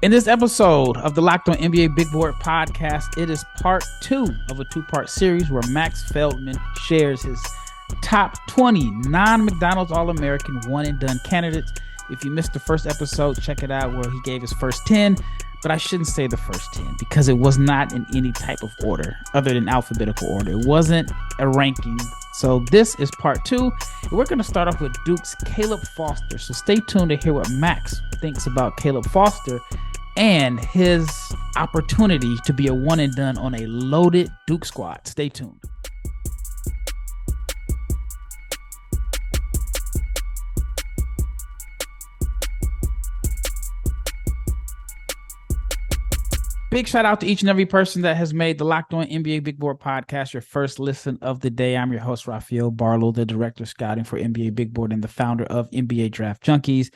In this episode of the Locked On NBA Big Board podcast, it is part 2 of a 2-part series where Max Feldman shares his top 20 non-McDonald's All-American one-and-done candidates. If you missed the first episode, check it out where he gave his first 10, but I shouldn't say the first 10 because it was not in any type of order other than alphabetical order. It wasn't a ranking. So this is part 2. We're going to start off with Duke's Caleb Foster. So stay tuned to hear what Max thinks about Caleb Foster and his opportunity to be a one and done on a loaded Duke squad. Stay tuned. Big shout out to each and every person that has made the Locked On NBA Big Board podcast your first listen of the day. I'm your host, Rafael Barlowe, the director of scouting for NBA Big Board and the founder of NBA Draft Junkies.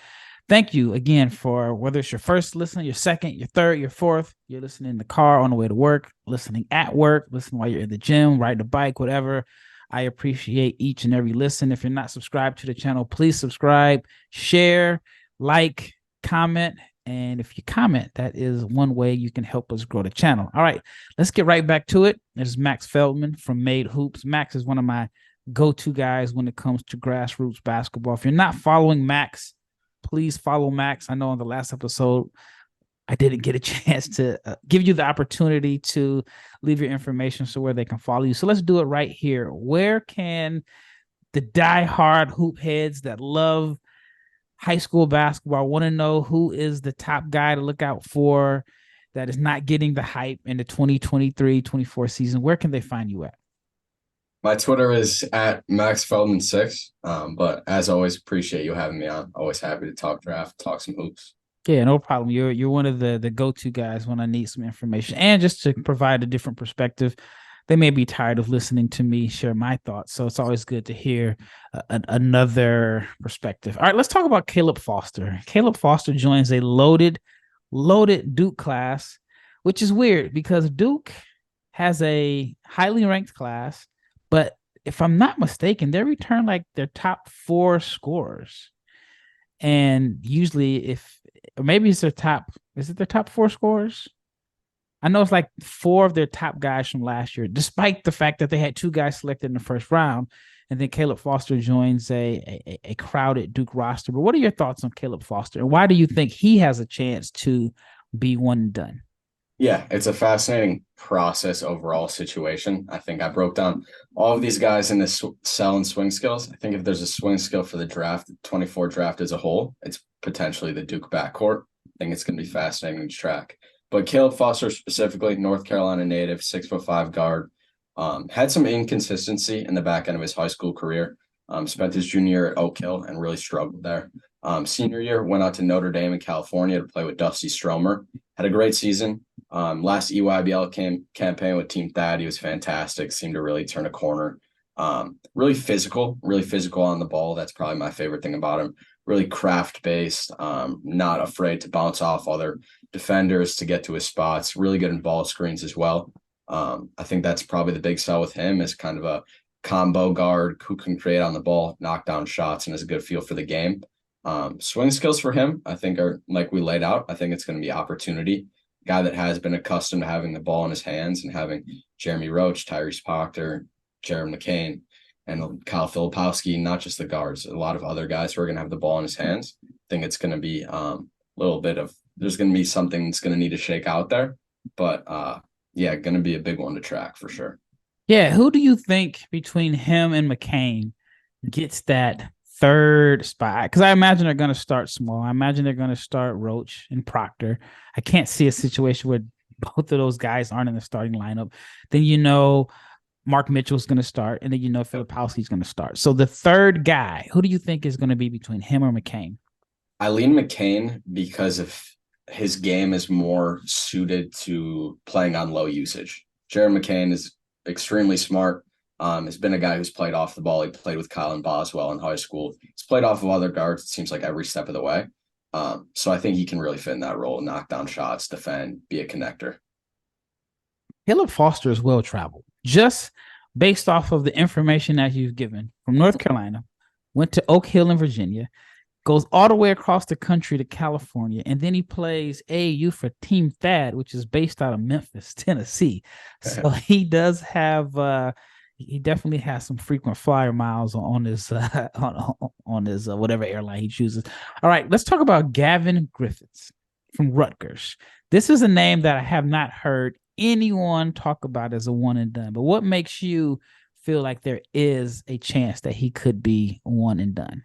Thank you again for whether it's your first listen, your second, your third, your fourth, you're listening in the car on the way to work, listening at work, listening while you're in the gym, riding a bike, whatever. I appreciate each and every listen. If you're not subscribed to the channel, please subscribe, share, like, comment. And if you comment, that is one way you can help us grow the channel. All right, let's get right back to it. This is Max Feldman from Made Hoops. Max is one of my go-to guys when it comes to grassroots basketball. If you're not following Max, please follow Max. I know on the last episode, I didn't get a chance to give you the opportunity to leave your information so where they can follow you. So let's do it right here. Where can the diehard hoop heads that love high school basketball want to know who is the top guy to look out for that is not getting the hype in the 2023-24 season? Where can they find you at? My Twitter is at MaxFeldman6. But as always, appreciate you having me on. Always happy to talk draft, talk some hoops. Yeah, no problem. You're one of the go-to guys when I need some information and just to provide a different perspective. They may be tired of listening to me share my thoughts, so it's always good to hear another perspective. All right, let's talk about Caleb Foster. Caleb Foster joins a loaded Duke class, which is weird because Duke has a highly ranked class, but if I'm not mistaken, they return like their top 4 scorers. And usually or maybe it's their top 4 scorers? I know it's like 4 of their top guys from last year, despite the fact that they had 2 guys selected in the first round. And then Caleb Foster joins a crowded Duke roster. But what are your thoughts on Caleb Foster? And why do you think he has a chance to be one and done? Yeah, it's a fascinating process overall situation. I think I broke down all of these guys in the sell and swing skills. I think if there's a swing skill for the draft, 24 draft as a whole, it's potentially the Duke backcourt. I think it's going to be fascinating to track. But Caleb Foster specifically, North Carolina native, 6'5" guard, had some inconsistency in the back end of his high school career. Spent his junior year at Oak Hill and really struggled there. Senior year, went out to Notre Dame in California to play with Dusty Stromer. Had a great season. Last EYBL campaign with Team Thad, he was fantastic. Seemed to really turn a corner. Really physical on the ball. That's probably my favorite thing about him. Really craft-based, not afraid to bounce off other defenders to get to his spots. Really good in ball screens as well. I think that's probably the big sell with him is kind of a combo guard who can create on the ball, knock down shots, and has a good feel for the game. Swing skills for him, I think, are like we laid out. I think it's going to be opportunity. Guy that has been accustomed to having the ball in his hands and having Jeremy Roach, Tyrese Proctor, Jared McCain, and Kyle Filipowski, not just the guards, a lot of other guys who are going to have the ball in his hands. I think it's going to be there's going to be something that's going to need to shake out there. But, yeah, going to be a big one to track for sure. Yeah, who do you think between him and McCain gets that third spot? Because I imagine they're going to start small. I imagine they're going to start Roach and Proctor. I can't see a situation where both of those guys aren't in the starting lineup. Then Mark Mitchell's going to start, and then Filipowski's going to start. So the third guy, who do you think is going to be between him or McCain? I lean McCain because of his game is more suited to playing on low usage. Jared McCain is extremely smart. Has been a guy who's played off the ball. He played with Colin Boswell in high school. He's played off of other guards, it seems like, every step of the way. So I think he can really fit in that role, knock down shots, defend, be a connector. Caleb Foster is well-traveled. Just based off of the information that you've given, from North Carolina, went to Oak Hill in Virginia, goes all the way across the country to California, and then he plays AAU for Team Thad, which is based out of Memphis, Tennessee. So he does have he definitely has some frequent flyer miles on his on his whatever airline he chooses. All right, let's talk about Gavin Griffith from Rutgers. This is a name that I have not heard anyone talk about as a one and done. But what makes you feel like there is a chance that he could be one and done?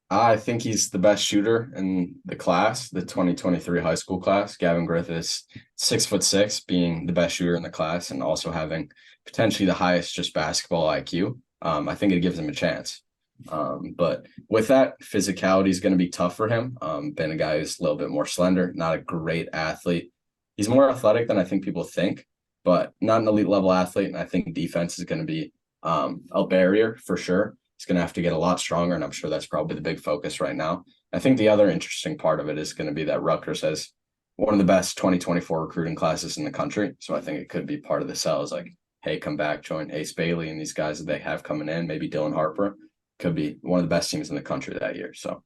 I think he's the best shooter in the class, the 2023 high school class. Gavin Griffith, 6'6", being the best shooter in the class and also having potentially the highest just basketball IQ. I think it gives him a chance. But with that, physicality is going to be tough for him. Been a guy who's a little bit more slender, not a great athlete. He's more athletic than I think people think, but not an elite level athlete. And I think defense is going to be a barrier for sure. He's going to have to get a lot stronger, and I'm sure that's probably the big focus right now. I think the other interesting part of it is going to be that Rutgers has one of the best 2024 recruiting classes in the country. So I think it could be part of the sell is like, hey, come back, join Ace Bailey and these guys that they have coming in, maybe Dylan Harper. Could be one of the best teams in the country that year. So,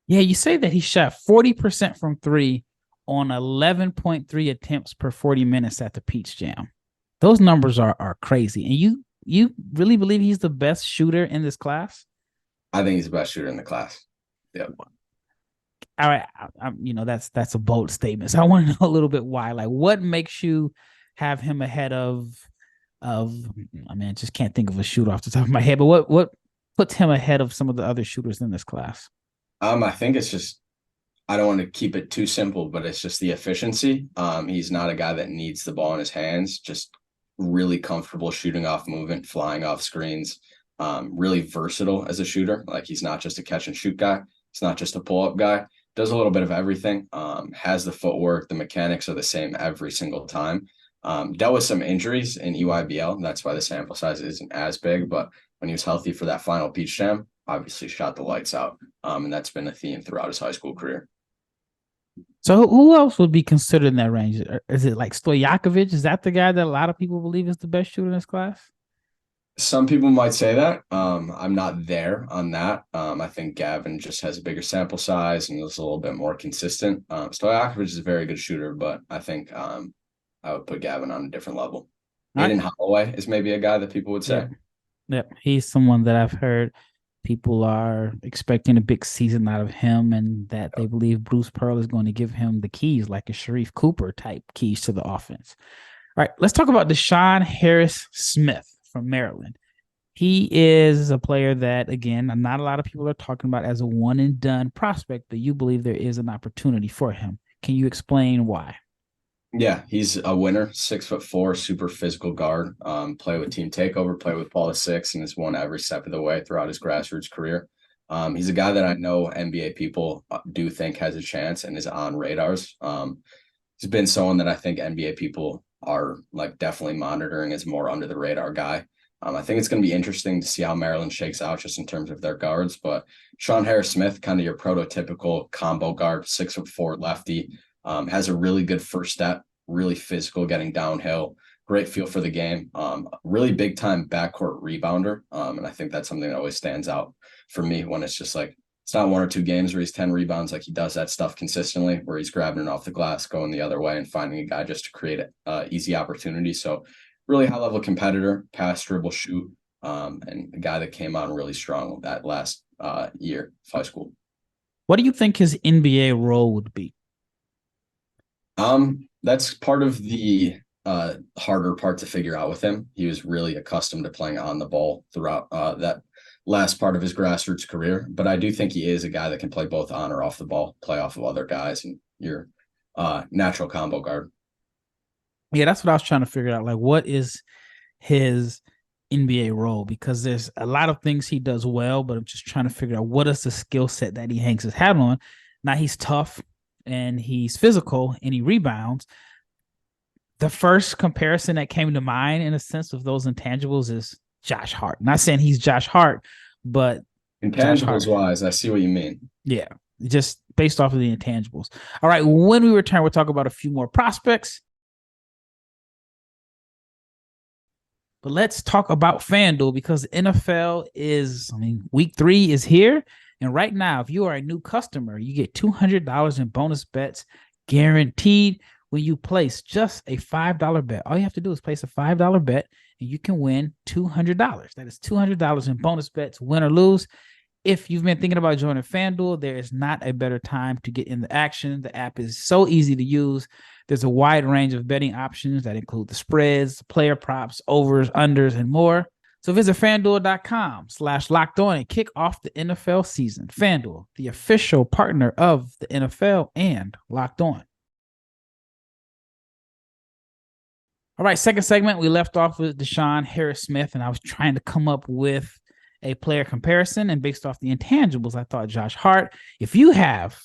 yeah, you say that he shot 40% from three on 11.3 attempts per 40 minutes at the Peach Jam. Those numbers are crazy. And you really believe he's the best shooter in this class? I think he's the best shooter in the class. Yeah. All right. That's a bold statement. So I want to know a little bit why. Like, what makes you have him ahead of I mean, I just can't think of a shooter off the top of my head, but what puts him ahead of some of the other shooters in this class? I think it's just, I don't want to keep it too simple, but it's just the efficiency. He's not a guy that needs the ball in his hands, just really comfortable shooting off movement, flying off screens, really versatile as a shooter. Like he's not just a catch and shoot guy. He's not just a pull-up guy. Does a little bit of everything, has the footwork. The mechanics are the same every single time. Dealt with some injuries in EYBL. That's why the sample size isn't as big, but when he was healthy for that final Peach Jam, obviously shot the lights out. And that's been a theme throughout his high school career. So who else would be considered in that range? Is it like Stojakovic? Is that the guy that a lot of people believe is the best shooter in this class? Some people might say that. I'm not there on that. I think Gavin just has a bigger sample size and is a little bit more consistent. Stojakovic is a very good shooter, but I think I would put Gavin on a different level. Aiden Holloway is maybe a guy that people would say. Yep. He's someone that I've heard people are expecting a big season out of him and that they believe Bruce Pearl is going to give him the keys, like a Sharif Cooper type keys to the offense. All right, let's talk about Deshaun Harris-Smith from Maryland. He is a player that, again, not a lot of people are talking about as a one and done prospect, but you believe there is an opportunity for him. Can you explain why? Yeah, he's a winner, 6'4", super physical guard. Play with Team Takeover, play with Paula Six, and has won every step of the way throughout his grassroots career. He's a guy that I know NBA people do think has a chance and is on radars. He's been someone that I think NBA people are like definitely monitoring as more under the radar guy. I think it's going to be interesting to see how Maryland shakes out just in terms of their guards. But Sean Harris-Smith, kind of your prototypical combo guard, 6'4" lefty. Has a really good first step, really physical, getting downhill, great feel for the game, really big time backcourt rebounder. And I think that's something that always stands out for me when it's just like, it's not one or two games where he's 10 rebounds. Like he does that stuff consistently where he's grabbing it off the glass, going the other way and finding a guy just to create easy opportunity. So really high level competitor, pass, dribble, shoot, and a guy that came on really strong that last year of high school. What do you think his NBA role would be? That's part of the harder part to figure out with him. He was really accustomed to playing on the ball throughout that last part of his grassroots career. But I do think he is a guy that can play both on or off the ball, play off of other guys, and your natural combo guard. Yeah, that's what I was trying to figure out. Like, what is his NBA role? Because there's a lot of things he does well, but I'm just trying to figure out what is the skill set that he hangs his hat on. Now, he's tough and he's physical and he rebounds. The first comparison that came to mind in a sense of those intangibles is Josh Hart. Not saying he's Josh Hart, but intangibles wise, I see what you mean. Yeah, just based off of the intangibles. All right, when we return, we'll talk about a few more prospects. But let's talk about FanDuel because NFL week 3 is here. And right now, if you are a new customer, you get $200 in bonus bets guaranteed when you place just a $5 bet. All you have to do is place a $5 bet and you can win $200. That is $200 in bonus bets, win or lose. If you've been thinking about joining FanDuel, there is not a better time to get in the action. The app is so easy to use. There's a wide range of betting options that include the spreads, player props, overs, unders, and more. So visit FanDuel.com/LockedOn and kick off the NFL season. FanDuel, the official partner of the NFL and Locked On. All right, second segment, we left off with Deshaun Harris-Smith, and I was trying to come up with a player comparison, and based off the intangibles, I thought Josh Hart. If you have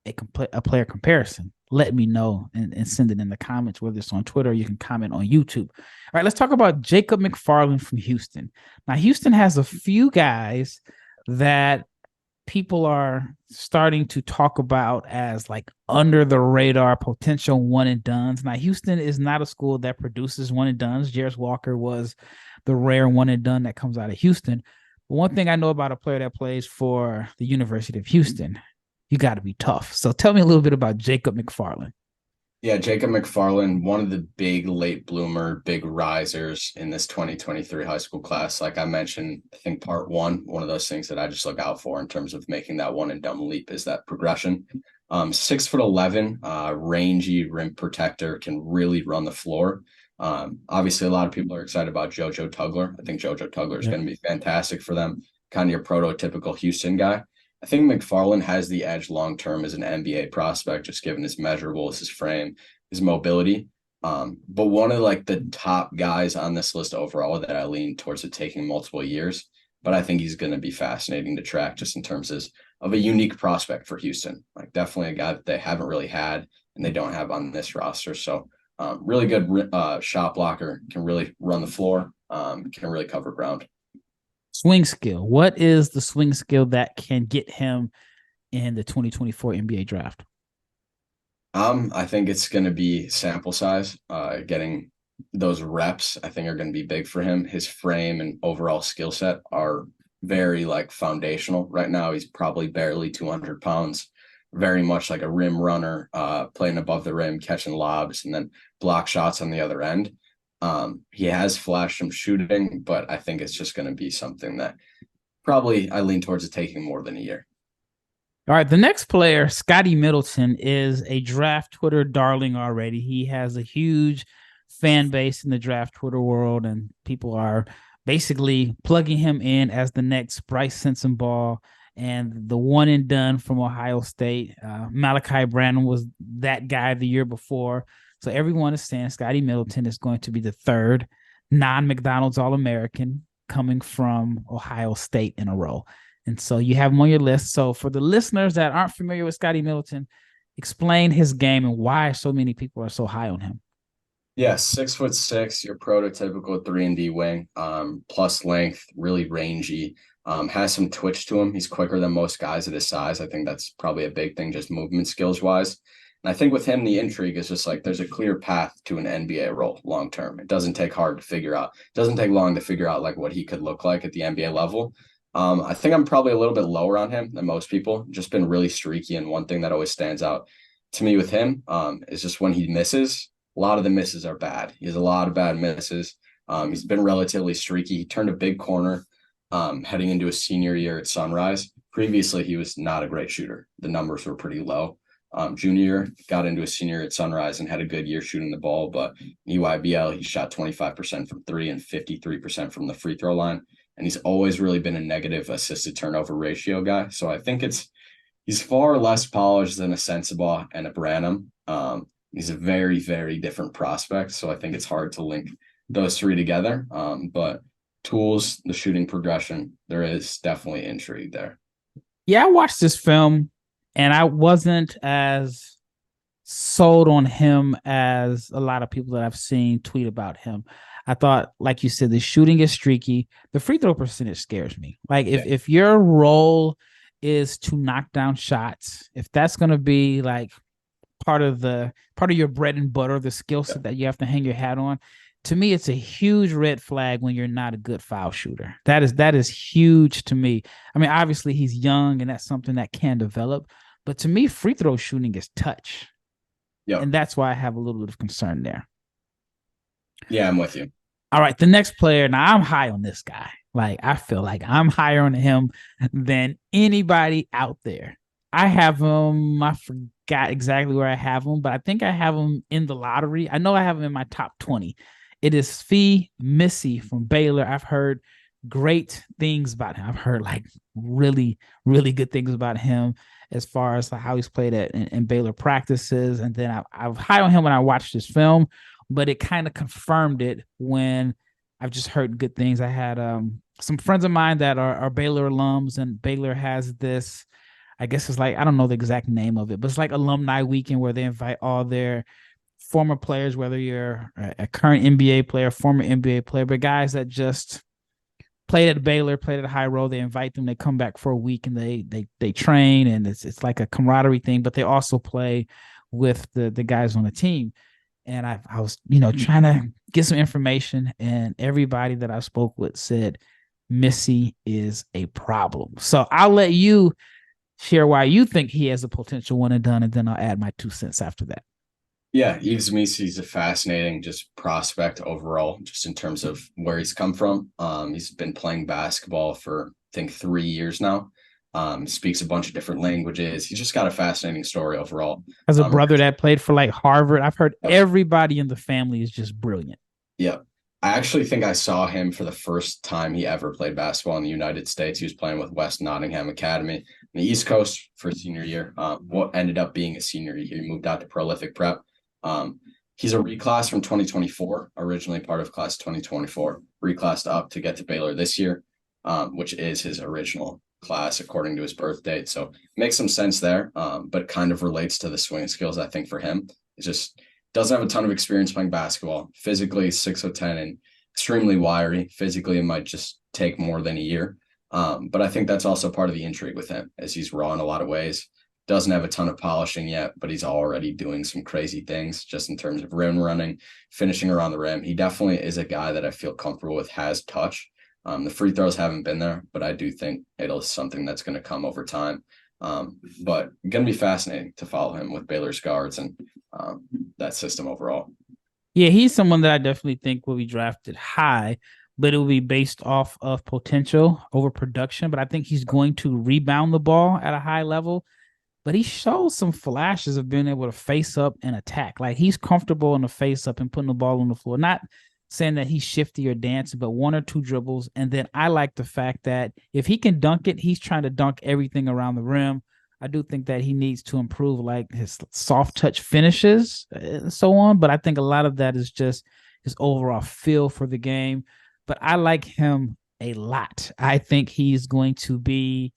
a player comparison, let me know and send it in the comments, whether it's on Twitter or you can comment on YouTube. All right, let's talk about Jacob McFarland from Houston. Now, Houston has a few guys that people are starting to talk about as like under the radar potential one and dones. Now, Houston is not a school that produces one and dones. Jarris Walker was the rare one and done that comes out of Houston. But one thing I know about a player that plays for the University of Houston, you got to be tough. So tell me a little bit about Jacob McFarland. Yeah, Jacob McFarland, one of the big late bloomer, big risers in this 2023 high school class. Like I mentioned, I think part one of those things that I just look out for in terms of making that one and done leap is that progression. 6'11", rangy rim protector, can really run the floor. Obviously, a lot of people are excited about JoJo Tugler. I think JoJo Tugler is going to be fantastic for them. Kind of your prototypical Houston guy. I think McFarland has the edge long-term as an NBA prospect, just given his measurables, his frame, his mobility. But one of like the top guys on this list overall that I lean towards it taking multiple years, but I think he's going to be fascinating to track just in terms of a unique prospect for Houston. Like definitely a guy that they haven't really had and they don't have on this roster. So really good shot blocker, can really run the floor, can really cover ground. Swing skill. What is the swing skill that can get him in the 2024 NBA draft? I think it's going to be sample size. Getting those reps, I think, are going to be big for him. His frame and overall skill set are very like foundational. Right now, he's probably barely 200 pounds, very much like a rim runner, playing above the rim, catching lobs, and then block shots on the other end. He has flashed some shooting, but I think it's just going to be something that probably I lean towards it taking more than a year. All right, the next player, Scotty Middleton, is a draft Twitter darling already. He has a huge fan base in the draft Twitter world, and people are basically plugging him in as the next Brice Sensabaugh and the one and done from Ohio State. Malachi Branham was that guy the year before. So everyone is saying Scotty Middleton is going to be the third non-McDonald's All-American coming from Ohio State in a row. And so you have him on your list. So for the listeners that aren't familiar with Scotty Middleton, explain his game and why so many people are so high on him. Yeah, 6'6", your prototypical 3-and-D wing, plus length, really rangy, has some twitch to him. He's quicker than most guys at his size. I think that's probably a big thing, just movement skills wise. And I think with him, the intrigue is just like there's a clear path to an NBA role long term. It doesn't take hard to figure out. It doesn't take long to figure out like what he could look like at the NBA level. I think I'm probably a little bit lower on him than most people. Just been really streaky, and one thing that always stands out to me with him is just when he misses. A lot of the misses are bad. He has a lot of bad misses. He's been relatively streaky. He turned a big corner heading into his senior year at Sunrise. Previously, he was not a great shooter. The numbers were pretty low. Junior year, got into a senior at Sunrise and had a good year shooting the ball, but EYBL, he shot 25% from three and 53% from the free throw line. And he's always really been a negative assisted turnover ratio guy. So I think he's far less polished than a Sensabaugh and a Branham. He's a very, very different prospect. So I think it's hard to link those three together. But tools, the shooting progression, there is definitely intrigue there. Yeah, I watched this film and I wasn't as sold on him as a lot of people that I've seen tweet about him. I thought, like you said, the shooting is streaky. The free throw percentage scares me. Like if your role is to knock down shots, if that's going to be like part of your bread and butter, the skill set that you have to hang your hat on, to me, it's a huge red flag when you're not a good foul shooter. That is huge to me. I mean, obviously he's young and that's something that can develop, but to me, free throw shooting is touch. Yep. And that's why I have a little bit of concern there. Yeah, I'm with you. All right, the next player. Now I'm high on this guy. Like I feel like I'm higher on him than anybody out there. I have him. I forgot exactly where I have him, but I think I have him in the lottery. I know I have him in my top 20. It is Femi from Baylor. I've heard great things about him. I've heard like really, really good things about him as far as how he's played in Baylor practices. And then I was high on him when I watched his film, but it kind of confirmed it when I've just heard good things. I had some friends of mine that are Baylor alums, and Baylor has this, I guess it's like, I don't know the exact name of it, but it's like alumni weekend where they invite all their former players, whether you're a current NBA player, former NBA player, but guys that just played at Baylor, played at a high roll. They invite them, they come back for a week and they train, and it's like a camaraderie thing, but they also play with the guys on the team. And I was, trying to get some information, and everybody that I spoke with said Missy is a problem. So I'll let you share why you think he has a potential one and done, and then I'll add my 2 cents after that. Yeah, Yves Missy's a fascinating just prospect overall, just in terms of where he's come from. He's been playing basketball for, I think, 3 years now. Speaks a bunch of different languages. He's just got a fascinating story overall. As a brother that played for like Harvard, I've heard everybody in the family is just brilliant. Yeah. I actually think I saw him for the first time he ever played basketball in the United States. He was playing with West Nottingham Academy on the East Coast for senior year. What ended up being a senior year, he moved out to Prolific Prep. He's a reclass from 2024, originally part of class 2024, reclassed up to get to Baylor this year, which is his original class according to his birth date. So makes some sense there, but kind of relates to the swing skills. I think for him, it just doesn't have a ton of experience playing basketball. Physically 6'10" and extremely wiry. Physically, it might just take more than a year. But I think that's also part of the intrigue with him, as he's raw in a lot of ways. Doesn't have a ton of polishing yet, but he's already doing some crazy things just in terms of rim running, finishing around the rim. He definitely is a guy that I feel comfortable with, has touch. The free throws haven't been there, but I do think it's something that's going to come over time. But going to be fascinating to follow him with Baylor's guards and that system overall. Yeah, he's someone that I definitely think will be drafted high, but it will be based off of potential over production. But I think he's going to rebound the ball at a high level. But he shows some flashes of being able to face up and attack. Like he's comfortable in the face up and putting the ball on the floor. Not saying that he's shifty or dancing, but 1 or 2 dribbles. And then I like the fact that if he can dunk it, he's trying to dunk everything around the rim. I do think that he needs to improve like his soft touch finishes and so on. But I think a lot of that is just his overall feel for the game. But I like him a lot. I think he's going to be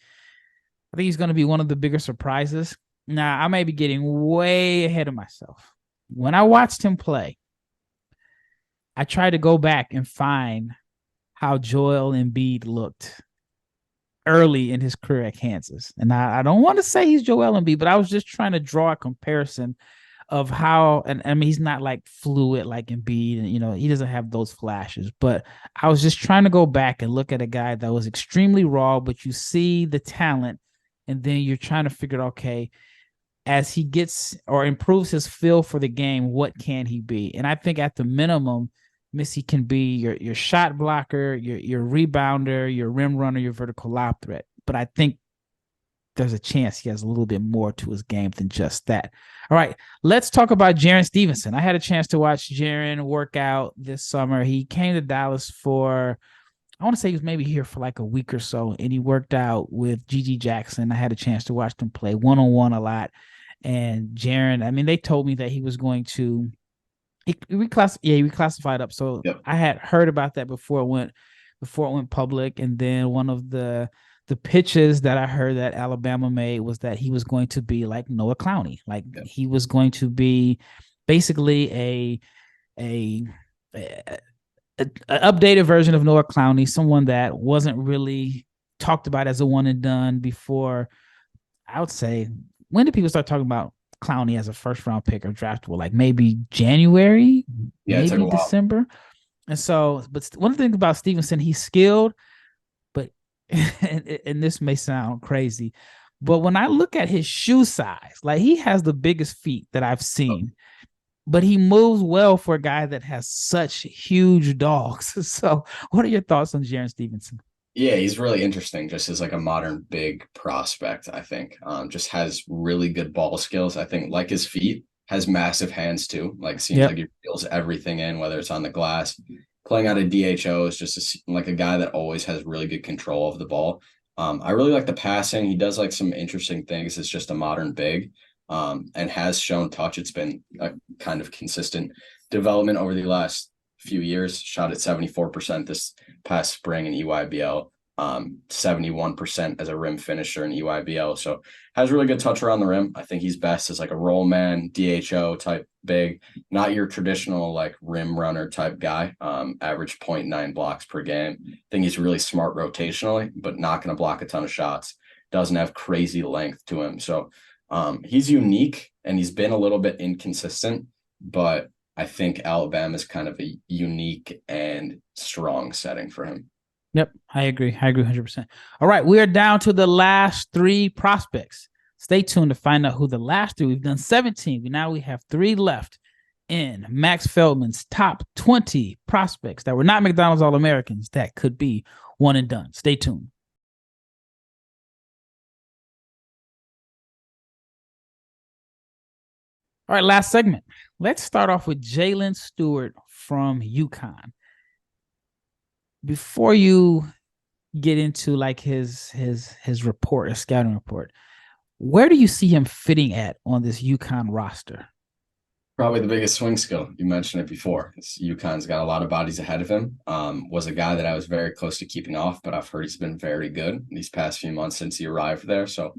one of the bigger surprises. Now, I may be getting way ahead of myself. When I watched him play, I tried to go back and find how Joel Embiid looked early in his career at Kansas. And I don't want to say he's Joel Embiid, but I was just trying to draw a comparison of how, and I mean, he's not like fluid like Embiid, and he doesn't have those flashes, but I was just trying to go back and look at a guy that was extremely raw, but you see the talent, and then you're trying to figure out, okay, as he gets or improves his feel for the game, what can he be? And I think at the minimum, Missy can be your shot blocker, your rebounder, your rim runner, your vertical lob threat. But I think there's a chance he has a little bit more to his game than just that. All right, let's talk about Jaren Stevenson. I had a chance to watch Jaren work out this summer. He came to Dallas for, I want to say he was maybe here for like a week or so, and he worked out with Gigi Jackson. I had a chance to watch them play one-on-one a lot. And Jaren, I mean, they told me that he was going to he reclassified up. So yep. I had heard about that before it went public. And then one of the pitches that I heard that Alabama made was that he was going to be like Noah Clowney. Like yep. He was going to be basically a updated version of Noah Clowney, someone that wasn't really talked about as a one and done before. I would say, when did people start talking about Clowney as a first round pick or draftable? Like maybe January, maybe December. And so, but one thing about Stevenson, he's skilled, but and this may sound crazy, but when I look at his shoe size, like he has the biggest feet that I've seen, but he moves well for a guy that has such huge dogs. So what are your thoughts on Jaren Stevenson? Yeah, he's really interesting just as like a modern big prospect, I think. Just has really good ball skills. I think like his feet, has massive hands too. Like seems Yep. like he feels everything in, whether it's on the glass. Playing out of DHO is just like a guy that always has really good control of the ball. I really like the passing. He does like some interesting things. It's just a modern big, and has shown touch. It's been a kind of consistent development over the last few years. Shot at 74% this past spring in EYBL, 71% as a rim finisher in EYBL. So has really good touch around the rim. I think he's best as like a roll man, DHO type big, not your traditional like rim runner type guy. Average 0.9 blocks per game. I think he's really smart rotationally, but not going to block a ton of shots. Doesn't have crazy length to him. So he's unique and he's been a little bit inconsistent, but I think Alabama is kind of a unique and strong setting for him. Yep, I agree. I agree 100%. All right, we are down to the last three prospects. Stay tuned to find out who the last three. We've done 17. Now we have three left in Max Feldman's top 20 prospects that were not McDonald's All-Americans that could be one and done. Stay tuned. All right, last segment. Let's start off with Jalen Stewart from UConn. Before you get into like his report, his scouting report, where do you see him fitting at on this UConn roster? Probably the biggest swing skill. You mentioned it before. UConn's got a lot of bodies ahead of him. Was a guy that I was very close to keeping off, but I've heard he's been very good these past few months since he arrived there. So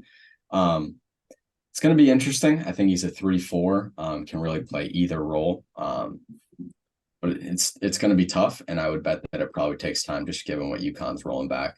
it's going to be interesting. I think he's a 3-4, can really play either role. But it's going to be tough, and I would bet that it probably takes time just given what UConn's rolling back.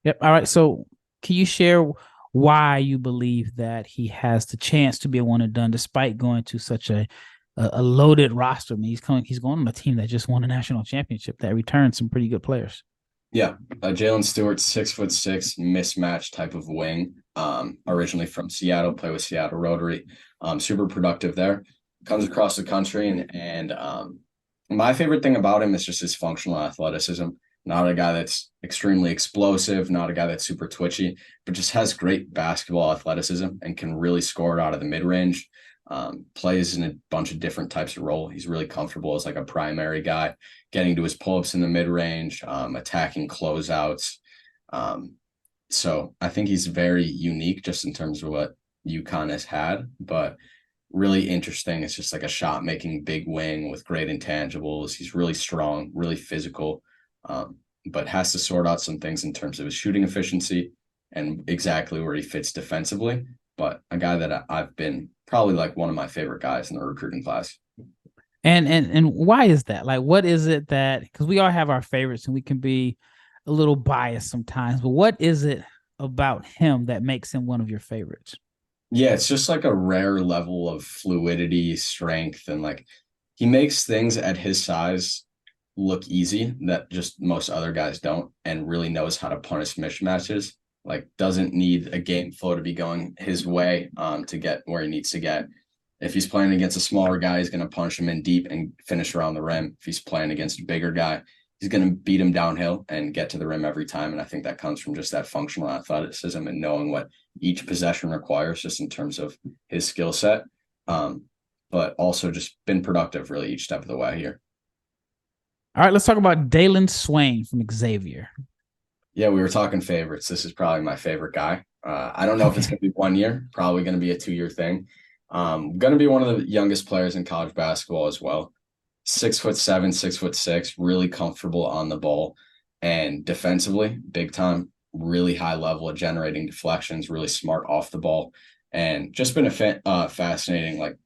Yep. All right. So can you share why you believe that he has the chance to be a one and done despite going to such a loaded roster? I mean, he's going on a team that just won a national championship that returned some pretty good players. Yeah. Jalen Stewart, 6'6", mismatch type of wing. Originally from Seattle, play with Seattle Rotary. Super productive there. Comes across the country and my favorite thing about him is just his functional athleticism. Not a guy that's extremely explosive, not a guy that's super twitchy, but just has great basketball athleticism and can really score it out of the mid-range. Plays in a bunch of different types of role. He's really comfortable as like a primary guy, getting to his pull-ups in the mid-range, attacking closeouts. So I think he's very unique just in terms of what UConn has had, but really interesting. It's just like a shot making big wing with great intangibles. He's really strong, really physical, but has to sort out some things in terms of his shooting efficiency and exactly where he fits defensively. But a guy that I've been probably like one of my favorite guys in the recruiting class. And why is that? Like, what is it that, because we all have our favorites and we can be a little biased sometimes, but what is it about him that makes him one of your favorites? Yeah, it's just like a rare level of fluidity, strength, and like he makes things at his size look easy that just most other guys don't, and really knows how to punish mismatches. Like doesn't need a game flow to be going his way to get where he needs to get. If he's playing against a smaller guy, he's going to punch him in deep and finish around the rim. If he's playing against a bigger guy, he's going to beat him downhill and get to the rim every time. And I think that comes from just that functional athleticism and knowing what each possession requires just in terms of his skill set. But also just been productive really each step of the way here. All right, let's talk about Dalen Swain from Xavier. Yeah, we were talking favorites. This is probably my favorite guy. I don't know if it's going to be 1 year, probably going to be a 2-year thing. Going to be one of the youngest players in college basketball as well. 6'7", 6'6", really comfortable on the ball and defensively, big time, really high level of generating deflections, really smart off the ball, and just been a fascinating like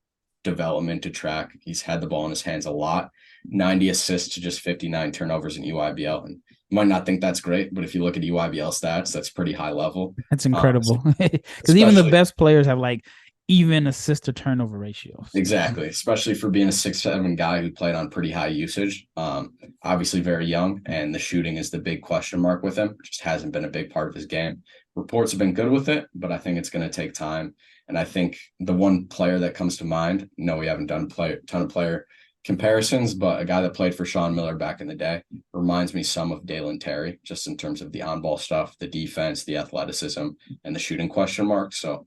development to track. He's had the ball in his hands a lot, 90 assists to just 59 turnovers in EYBL. And you might not think that's great, but if you look at EYBL stats, that's pretty high level. That's incredible. Because even the best players have like even assist to turnover ratios. Exactly, especially for being a 6'7" guy who played on pretty high usage. Obviously very young, and the shooting is the big question mark with him. It just hasn't been a big part of his game. Reports have been good with it, but I think it's going to take time. And I think the one player that comes to mind, no, we haven't done a ton of player comparisons, but a guy that played for Sean Miller back in the day reminds me some of Dalen Terry, just in terms of the on-ball stuff, the defense, the athleticism, and the shooting question mark. So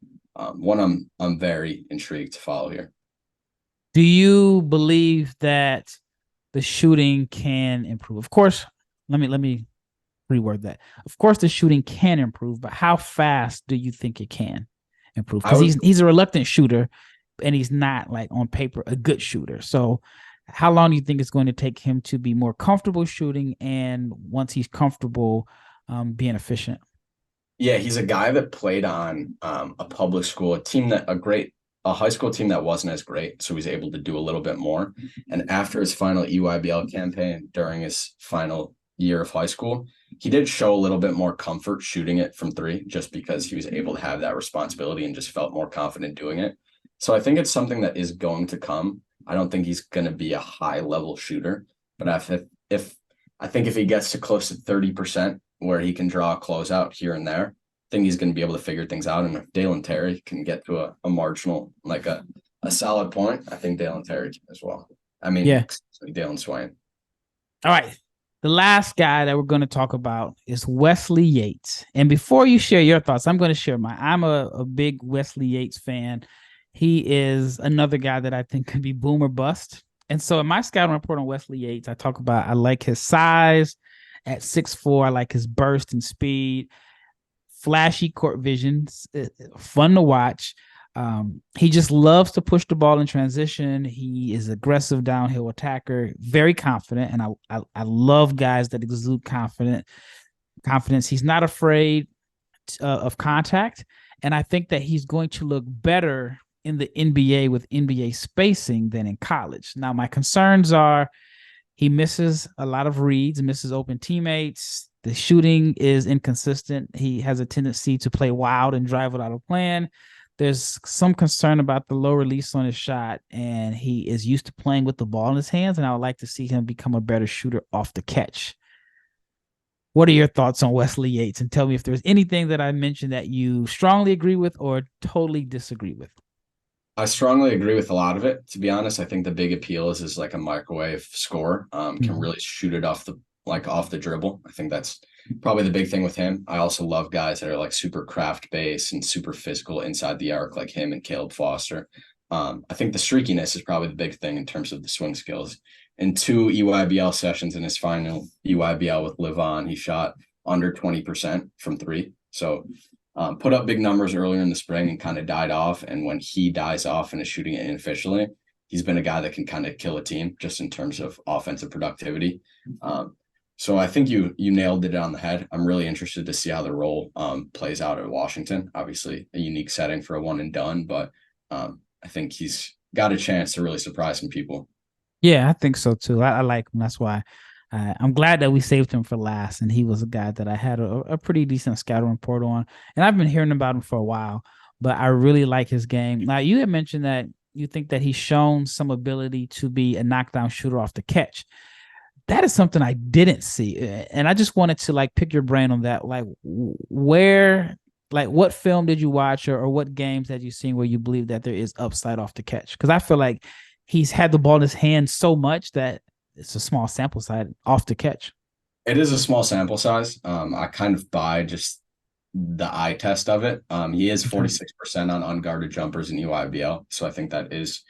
one I'm very intrigued to follow here. Do you believe that the shooting can improve? Of course, let me reword that. Of course, the shooting can improve, but how fast do you think it can improve? Because he's a reluctant shooter, and he's not, like, on paper a good shooter. So how long do you think it's going to take him to be more comfortable shooting, and once he's comfortable, being efficient? Yeah, he's a guy that played on a public school, a high school team that wasn't as great, so he's able to do a little bit more. And after his final EYBL campaign, during his final year of high school, he did show a little bit more comfort shooting it from three, just because he was able to have that responsibility and just felt more confident doing it. So I think it's something that is going to come. I don't think he's going to be a high level shooter, but if I think if he gets to close to 30%, where he can draw a closeout here and there, I think he's going to be able to figure things out. And if Dalen Terry can get to a marginal, like a solid point, I think Dalen Terry can as well. I mean, yeah, Dalen Swain. All right. The last guy that we're going to talk about is Wesley Yates. And before you share your thoughts, I'm going to share mine. I'm a big Wesley Yates fan. He is another guy that I think could be boom or bust. And so in my scouting report on Wesley Yates, I like his size at 6'4". I like his burst and speed, flashy court vision, fun to watch. He just loves to push the ball in transition. He is aggressive downhill attacker, very confident, and I love guys that exude confidence. He's not afraid of contact, and I think that he's going to look better in the NBA with NBA spacing than in college. Now, my concerns are he misses a lot of reads, misses open teammates. The shooting is inconsistent. He has a tendency to play wild and drive without a plan. There's some concern about the low release on his shot, and he is used to playing with the ball in his hands, and I would like to see him become a better shooter off the catch. What are your thoughts on Wesley Yates? And tell me if there's anything that I mentioned that you strongly agree with or totally disagree with. I strongly agree with a lot of it. To be honest, I think the big appeal is like a microwave scorer. Can really shoot it off the dribble. I think that's probably the big thing with him. I also love guys that are like super craft based and super physical inside the arc, like him and Caleb Foster. I think the streakiness is probably the big thing in terms of the swing skills. In 2 EYBL sessions in his final EYBL with Livon, he shot under 20% from three. So put up big numbers earlier in the spring and kind of died off. And when he dies off and is shooting it inefficiently, he's been a guy that can kind of kill a team just in terms of offensive productivity. So I think you nailed it on the head. I'm really interested to see how the role plays out at Washington. Obviously, a unique setting for a one and done, but I think he's got a chance to really surprise some people. Yeah, I think so too. I like him. That's why I'm glad that we saved him for last. And he was a guy that I had a pretty decent scouting report on. And I've been hearing about him for a while, but I really like his game. Now, you had mentioned that you think that he's shown some ability to be a knockdown shooter off the catch. That is something I didn't see. And I just wanted to like pick your brain on that. Like what film did you watch or what games had you seen where you believe that there is upside off the catch? Because I feel like he's had the ball in his hand so much that it's a small sample size off the catch. It is a small sample size. I kind of buy just the eye test of it. He is 46% on unguarded jumpers in UIBL. So I think that is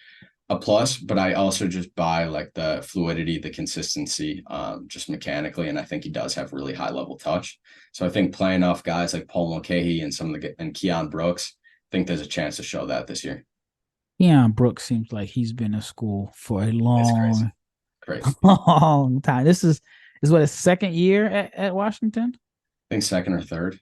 a plus, but I also just buy like the fluidity, the consistency, just mechanically. And I think he does have really high level touch. So I think playing off guys like Paul Mulcahy and Keon Brooks, I think there's a chance to show that this year. Keon Brooks seems like he's been in school for a long time. This is what his second year at Washington? I think second or third.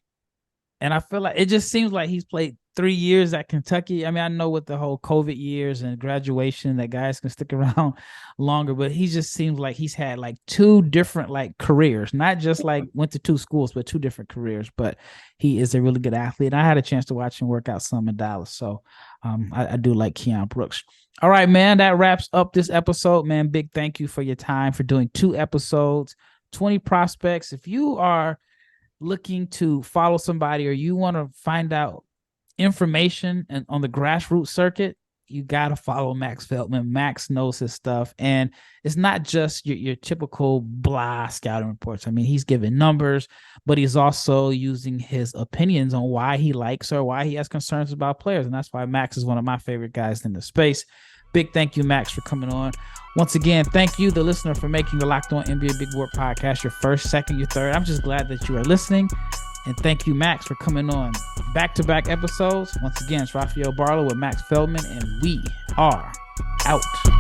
And I feel like it just seems like he's played 3 years at Kentucky. I mean, I know with the whole COVID years and graduation that guys can stick around longer, but he just seems like he's had like 2 different like careers, not just like went to 2 schools, but 2 different careers. But he is a really good athlete. I had a chance to watch him work out some in Dallas. So I do like Keon Brooks. All right, man, that wraps up this episode, man. Big thank you for your time, for doing 2 episodes, 20 prospects. If you are looking to follow somebody or you want to find out information and on the grassroots circuit, you got to follow Max Feldman. Max knows his stuff. And it's not just your typical blah scouting reports. I mean, he's giving numbers, but he's also using his opinions on why he likes or why he has concerns about players. And that's why Max is one of my favorite guys in the space. Big thank you, Max, for coming on. Once again, thank you, the listener, for making the Locked On NBA Big Board podcast your first, second, your third. I'm just glad that you are listening. And thank you, Max, for coming on back-to-back episodes. Once again, it's Rafael Barlowe with Max Feldman, and we are out.